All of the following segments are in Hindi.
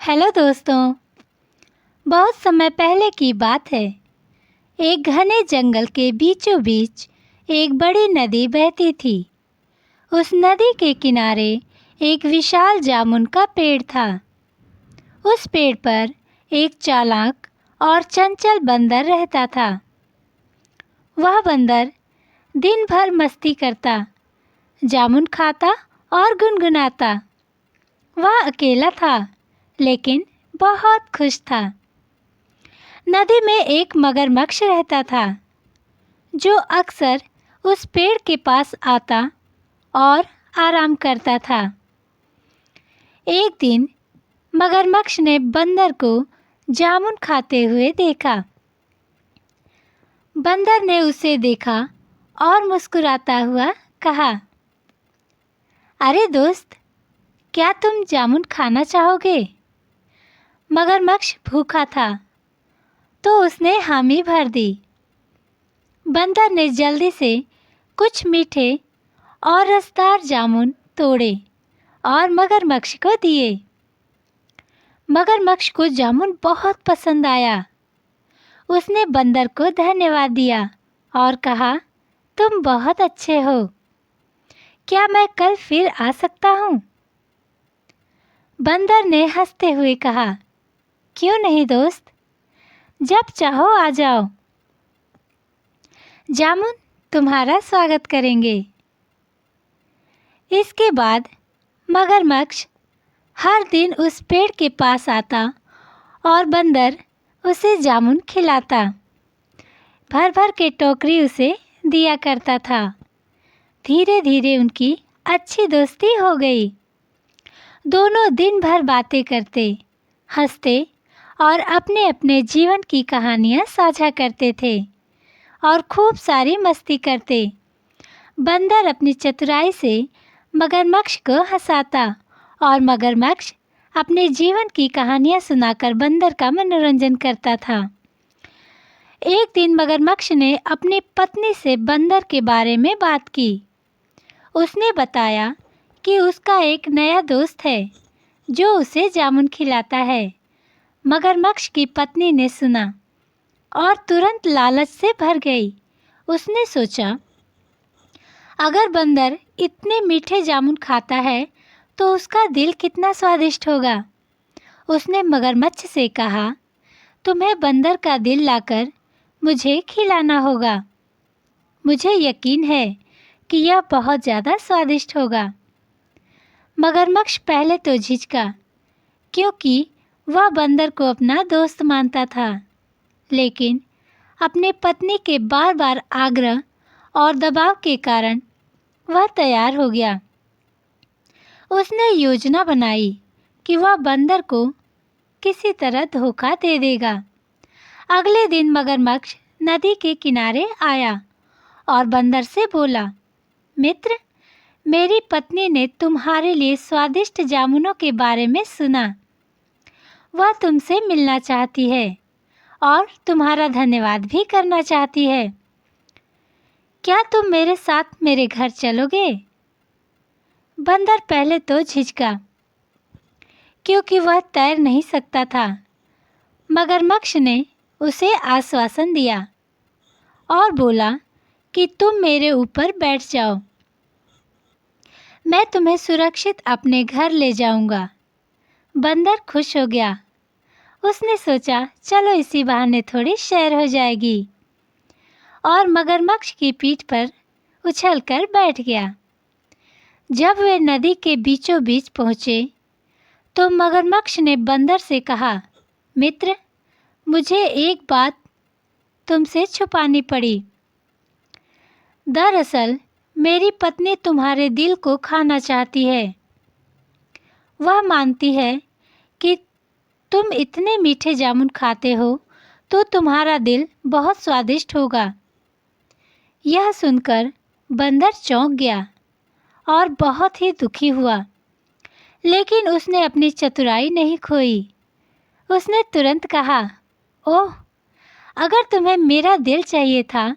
हेलो दोस्तों। बहुत समय पहले की बात है। एक घने जंगल के बीचों बीच एक बड़ी नदी बहती थी। उस नदी के किनारे एक विशाल जामुन का पेड़ था। उस पेड़ पर एक चालाक और चंचल बंदर रहता था। वह बंदर दिन भर मस्ती करता, जामुन खाता और गुनगुनाता। वह अकेला था, लेकिन बहुत खुश था। नदी में एक मगरमच्छ रहता था, जो अक्सर उस पेड़ के पास आता और आराम करता था। एक दिन मगरमच्छ ने बंदर को जामुन खाते हुए देखा। बंदर ने उसे देखा और मुस्कुराता हुआ कहा, अरे दोस्त, क्या तुम जामुन खाना चाहोगे? मगरमच्छ भूखा था, तो उसने हामी भर दी। बंदर ने जल्दी से कुछ मीठे और रसदार जामुन तोड़े और मगरमच्छ को दिए। मगरमच्छ को जामुन बहुत पसंद आया। उसने बंदर को धन्यवाद दिया और कहा, तुम बहुत अच्छे हो। क्या मैं कल फिर आ सकता हूँ? बंदर ने हंसते हुए कहा, क्यों नहीं दोस्त, जब चाहो आ जाओ। जामुन तुम्हारा स्वागत करेंगे। इसके बाद मगरमच्छ हर दिन उस पेड़ के पास आता और बंदर उसे जामुन खिलाता। भर भर के टोकरी उसे दिया करता था। धीरे धीरे उनकी अच्छी दोस्ती हो गई। दोनों दिन भर बातें करते, हंसते और अपने अपने जीवन की कहानियाँ साझा करते थे और खूब सारी मस्ती करते। बंदर अपनी चतुराई से मगरमच्छ को हंसाता और मगरमच्छ अपने जीवन की कहानियाँ सुनाकर बंदर का मनोरंजन करता था। एक दिन मगरमच्छ ने अपनी पत्नी से बंदर के बारे में बात की। उसने बताया कि उसका एक नया दोस्त है जो उसे जामुन खिलाता है। मगरमच्छ की पत्नी ने सुना और तुरंत लालच से भर गई। उसने सोचा, अगर बंदर इतने मीठे जामुन खाता है तो उसका दिल कितना स्वादिष्ट होगा। उसने मगरमच्छ से कहा, तुम्हें बंदर का दिल लाकर मुझे खिलाना होगा। मुझे यकीन है कि यह बहुत ज़्यादा स्वादिष्ट होगा। मगरमच्छ पहले तो झिझका, क्योंकि वह बंदर को अपना दोस्त मानता था, लेकिन अपने पत्नी के बार बार आग्रह और दबाव के कारण वह तैयार हो गया। उसने योजना बनाई कि वह बंदर को किसी तरह धोखा दे देगा। अगले दिन मगरमच्छ नदी के किनारे आया और बंदर से बोला, मित्र, मेरी पत्नी ने तुम्हारे लिए स्वादिष्ट जामुनों के बारे में सुना। वह तुमसे मिलना चाहती है और तुम्हारा धन्यवाद भी करना चाहती है। क्या तुम मेरे साथ मेरे घर चलोगे? बंदर पहले तो झिझका, क्योंकि वह तैर नहीं सकता था। मगरमच्छ ने उसे आश्वासन दिया और बोला कि तुम मेरे ऊपर बैठ जाओ, मैं तुम्हें सुरक्षित अपने घर ले जाऊंगा। बंदर खुश हो गया। उसने सोचा, चलो इसी बहाने थोड़ी सैर हो जाएगी, और मगरमच्छ की पीठ पर उछलकर बैठ गया। जब वे नदी के बीचों बीच पहुँचे तो मगरमच्छ ने बंदर से कहा, मित्र, मुझे एक बात तुमसे छुपानी पड़ी। दरअसल मेरी पत्नी तुम्हारे दिल को खाना चाहती है। वह मानती है कि तुम इतने मीठे जामुन खाते हो तो तुम्हारा दिल बहुत स्वादिष्ट होगा। यह सुनकर बंदर चौंक गया और बहुत ही दुखी हुआ, लेकिन उसने अपनी चतुराई नहीं खोई। उसने तुरंत कहा, ओह, अगर तुम्हें मेरा दिल चाहिए था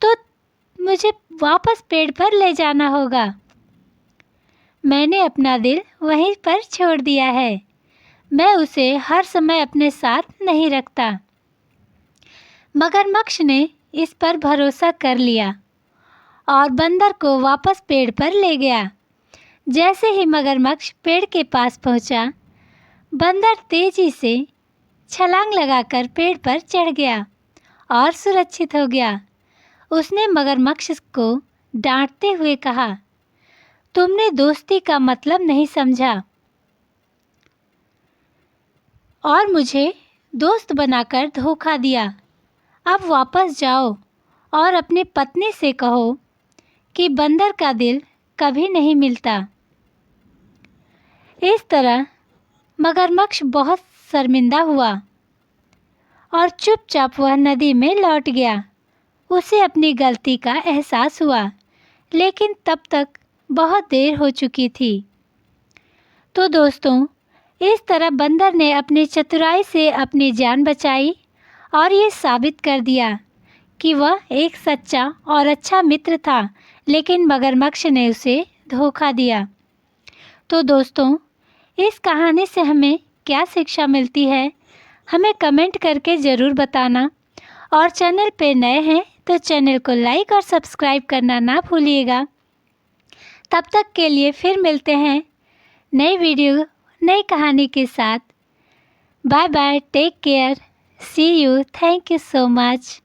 तो मुझे वापस पेड़ पर ले जाना होगा। मैंने अपना दिल वहीं पर छोड़ दिया है। मैं उसे हर समय अपने साथ नहीं रखता। मगरमच्छ ने इस पर भरोसा कर लिया और बंदर को वापस पेड़ पर ले गया। जैसे ही मगरमच्छ पेड़ के पास पहुंचा, बंदर तेजी से छलांग लगाकर पेड़ पर चढ़ गया और सुरक्षित हो गया। उसने मगरमच्छ को डांटते हुए कहा, तुमने दोस्ती का मतलब नहीं समझा और मुझे दोस्त बनाकर धोखा दिया। अब वापस जाओ और अपनी पत्नी से कहो कि बंदर का दिल कभी नहीं मिलता। इस तरह मगरमच्छ बहुत शर्मिंदा हुआ और चुपचाप वह नदी में लौट गया। उसे अपनी गलती का एहसास हुआ, लेकिन तब तक बहुत देर हो चुकी थी। तो दोस्तों, इस तरह बंदर ने अपनी चतुराई से अपनी जान बचाई और ये साबित कर दिया कि वह एक सच्चा और अच्छा मित्र था, लेकिन मगरमच्छ ने उसे धोखा दिया। तो दोस्तों, इस कहानी से हमें क्या शिक्षा मिलती है, हमें कमेंट करके ज़रूर बताना। और चैनल पे नए हैं तो चैनल को लाइक और सब्सक्राइब करना ना भूलिएगा। तब तक के लिए फिर मिलते हैं नई वीडियो, नई कहानी के साथ। Bye bye, take care, see you, thank you so much.